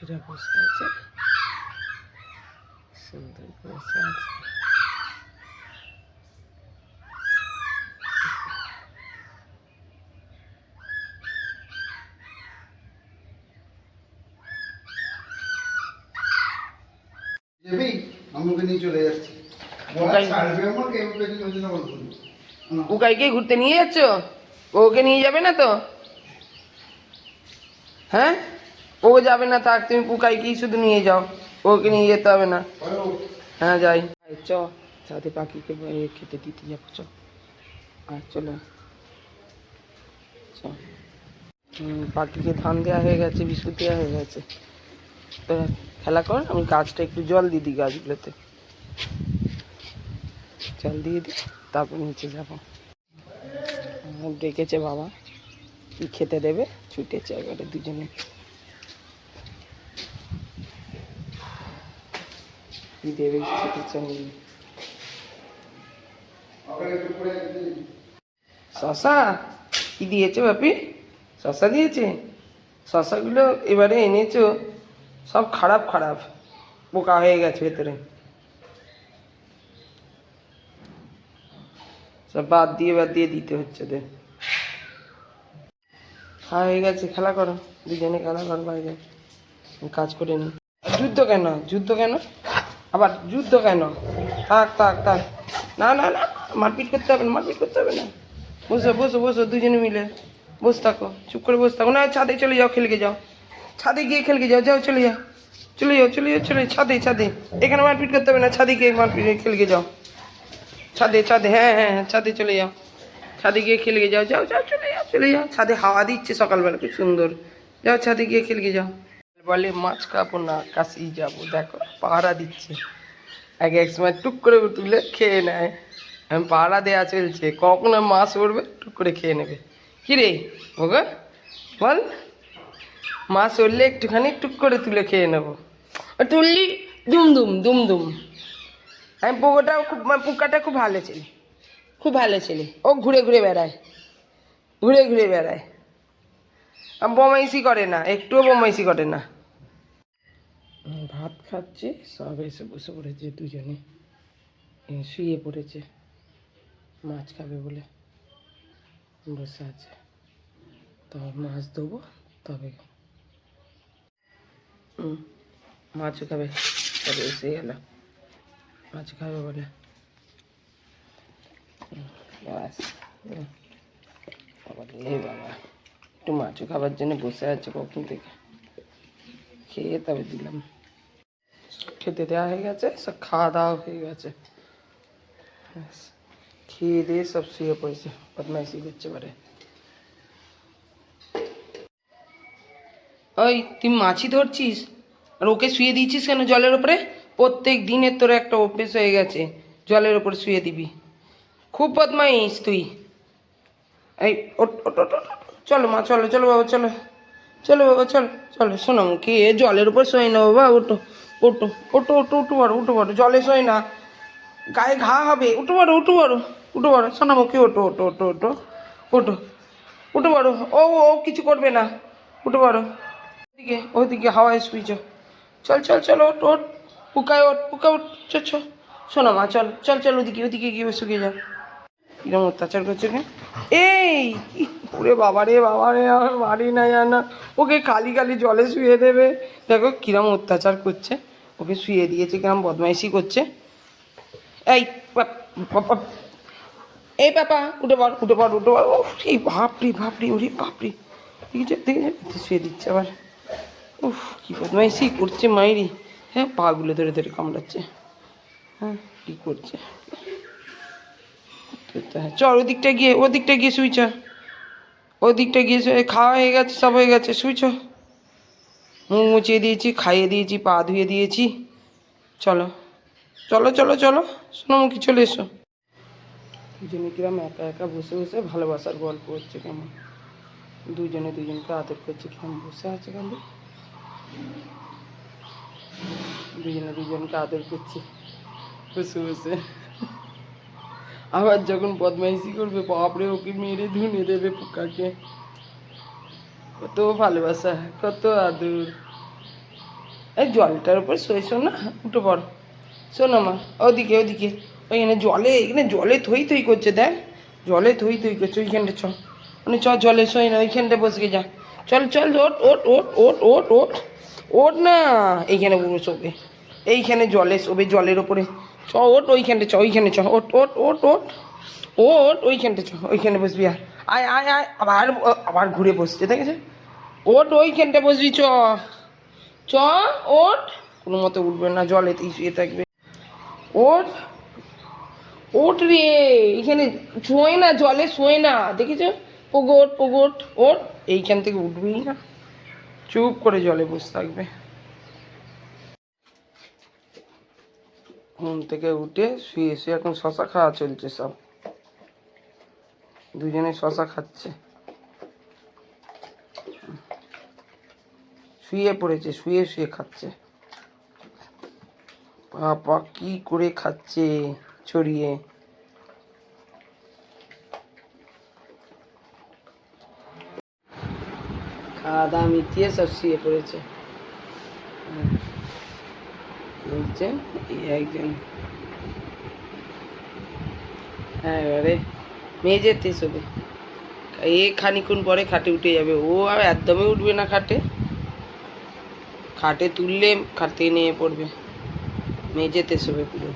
পাখিরা বসে আছে, সুন্দর বসে আছে। উকাইকে ঘুরতে নিয়ে যাচ্ছ? ওকে নিয়ে যাবে না তো? হ্যাঁ, ও যাবে না, থাক, তুমি পুকাইকেই শুধু নিয়ে যাও, ওকে নিয়ে যেতে হবে না। হ্যাঁ যাই, চ সাথে পাখিকে খেতে দিতে যাবো, চ আর চলো চ। পাখিকে ধান দেওয়া হয়ে গেছে, বিস্কুট দেওয়া হয়ে গেছে, তোরা খেলা কর, আমি গাছটা একটু জল দিয়ে দিই গাছগুলোতে, জল দিয়ে দিই, তারপর নিচে যাবো। ডেকেছে বাবা, কি খেতে দেবে, ছুটেছে এবারে দুজনে। কি দেবে খেতে চাই। শশা কি দিয়েছে বাপি? শশা দিয়েছে? শশাগুলো এবারে এনেছো সব খারাপ খারাপ, পোকা হয়ে গেছে ভেতরে, সব বাদ দিয়ে দিতে হচ্ছে। খাওয়া হয়ে গেছে, খেলা করো, দুজনে খেলা করো বাইরে, কাজ করে নি। যুদ্ধ কেন, যুদ্ধ কেন, আবার যুদ্ধ কেন? থাক থাক থাক, না না না, মারপিট করতে হবে না, মারপিট করতে হবে না। বসো বসো বসো, দুজনে মিলে বসে থাকো, চুপ করে বসে থাকো। না, ছাদে চলে যাও, খেলকে যাও, ছাদে গিয়ে খেলকে যাও, যাও চলে যাও, চলে যাও চলে যাও, চলে ছাদে, ছাদে, এখানে মারপিট করতে হবে না, ছাদে গিয়ে মারপিট খেলকে যাও, ছাদে ছাদে, হ্যাঁ হ্যাঁ হ্যাঁ, ছাদে চলে যাও, ছাদে গিয়ে খেলকে যাও, যাও যাও চলে যাও, চলে যাও, ছাদে হাওয়া দিচ্ছে সকালবেলা খুব সুন্দর, যাও ছাদে গিয়ে খেলকে যাও। বলে মাছ খাবো না, কাছেই যাবো, দেখো পাহারা দিচ্ছে, এক এক সময় টুক করে তুলে খেয়ে নেয়, আমি পাহারা দেওয়া চলছে, কখন মাছ উঠবে টুক করে খেয়ে নেবে। কিরে ওগো বল, মাছ উঠলে একটুখানি টুক করে তুলে খেয়ে নেবো, তুললি দুম দুম দুম দুম। আমি পুকুরটাও খুব, পুকুরটা খুব ভালো ছেলে, খুব ভালো ছেলে, ও ঘুরে ঘুরে বেড়ায়, ঘুরে ঘুরে বেড়ায়, বমাইশি করে না, একটুও বমাইশি করে না। ভাত খাচ্ছে, সব এসে বসে পড়েছে দুজনে, শুয়ে পড়েছে, মাছ খাবে বলে বসে আছে, তবে মাছ দেবো, তবে মাছও খাবে, তবে এসে গেল, মাছ খাবে বলে ব্যাস। বাবা রে বাবা, একটু মাছও খাবার জন্য বসে আছে কখন থেকে, খেয়ে তবে দিলাম। খেতে দেওয়া হয়ে গেছে, সব খাওয়া দাওয়া হয়ে গেছে, খেয়ে দিয়ে সব শুয়ে পড়েছে, বদমাইশি করছে এবারে। ওই তুই মাছি ধরছিস আর ওকে শুয়ে দিয়েছিস কেন জলের ওপরে? প্রত্যেক দিনের তোর একটা অভ্যেস হয়ে গেছে, জলের ওপরে শুয়ে দিবি, খুব বদমাইশ তুই। এই ওট ওট ওট ওট, চলো মা, চলো চলো বাবা, চলো চলো বাবা, চলো চলো, শোনো কে জলের উপর শোয় না বাবা, ওটো ওটো ওটো ওটো, উঠো বড়ো, উঠো বড়ো, জলে শোয় না, গায়ে ঘা হবে, উঠো বড়ো, উঠো বড়ো, উঠো বড়ো, সোনামুখী ওটো ওটো ওটো ওটো ওটো, উঠো বড়ো, ও ও কিছু করবে না, উঠো বড়ো, ওদিকে ওদিকে হাওয়ায় শুইছ, চল চল চল, ওট ওট, পুকায় ওট, পুকা ওট, চল চল, শোনো মা, চল চল চল, ওদিকে ওদিকে গিয়ে শুকিয়ে যাও। কিরম অত্যাচার করছে কে? এই ওরে বাবা রে বাবা রে, আমার বাড়ি না জানা, ওকে খালি খালি জলে শুয়ে দেবে, দেখো কিরম অত্যাচার করছে, ওকে শুয়ে দিয়েছে, কিরম বদমাইশি করছে। এই এই পাপা, উঠে পড় উঠে পড় উঠে পড়, এই বাপরে বাপরে, ওরে বাপরে, দেখেছে দেখেছে, শুয়ে দিচ্ছে আবার, উফ কি বদমাইশি করছে মাইরি, হ্যাঁ পাগুলো ধরে ধরে কামড়াচ্ছে, হ্যাঁ কী করছে, চল ওদিকটা গিয়ে, ওদিকটা গিয়ে শুইছ, ওদিকটা গিয়ে খাওয়া হয়ে গেছে, সব হয়ে গেছে, শুইছ, মুখ মুছিয়ে দিয়েছি, খাইয়ে দিয়েছি, পা ধুয়ে দিয়েছি, চলো চলো চলো চলো, সোনামুখী চলে এসো। দুজনে কিরম একা একা বসে বসে ভালোবাসার গল্প হচ্ছে, কেমন দুজনে দুজনকে আদর করছে, কেমন বসে আছে কেন, দুজনে দুজনকে আদর করছে বসে বসে, আবার যখন বদমাইশি করবে বাপরে, ওকে মেরে ধুনে দেবে পোকাকে, কত ভালোবাসা, কত আদর, এই জলটার উপর শোয়েছো না, উঠে পড়ো। শোনো মা, ওদিকে ওদিকে, ওইখানে এখানে জলে থই থই করছে, দেখ জলে থই থই করছে। ওইখানটা চ, মানে চ, জলে শোয় না, ওইখানটা বসে যা। চল চল, ওট ওট ওট ওট ওট ওট ওট না, এইখানে পুরো শোবে, এইখানে জলে শোবে, জলের ওপরে। চ ওট, ওইখানটা চ, ওইখানে চ, ওট ওট ওট ওট ওট, ওইখানটা চ, ওইখানে বসবি। আয় আয় আয়, আবার আবার ঘুরে বসছে, দেখেছে? ওট, ওইখানটা বসবি, চ চ, ওট। কোনো মতে উঠবে না, জলেতেই শুয়ে থাকবে। ওট ওট রে, এখানে শোয় না, জলে শোয় না, দেখেছো? পগোট পগোট, ওট। এইখান থেকে উঠবেই না, চুপ করে জলে বসে থাকবে। ঘুম থেকে উঠে শুয়ে শুয়ে এখন শশা খাওয়া চলছে, সব দুজনে শশা খাচ্ছে। শুয়ে পড়েছে, শুয়ে শুয়ে খাচ্ছে। বাবা কি করে খাচ্ছে ছড়িয়ে। খাওয়া দাওয়া মিটিয়ে সব শুয়ে পড়েছে। বলছেন এই একজন, হ্যাঁ এবারে মেঝেতে শোবে। এ খানিক্ষণ পরে খাটে উঠে যাবে, ও আর একদমই উঠবে না খাটে। খাটে তুললে খাট থেকে নেমে পড়বে, মেঝেতে শোবে পুরো।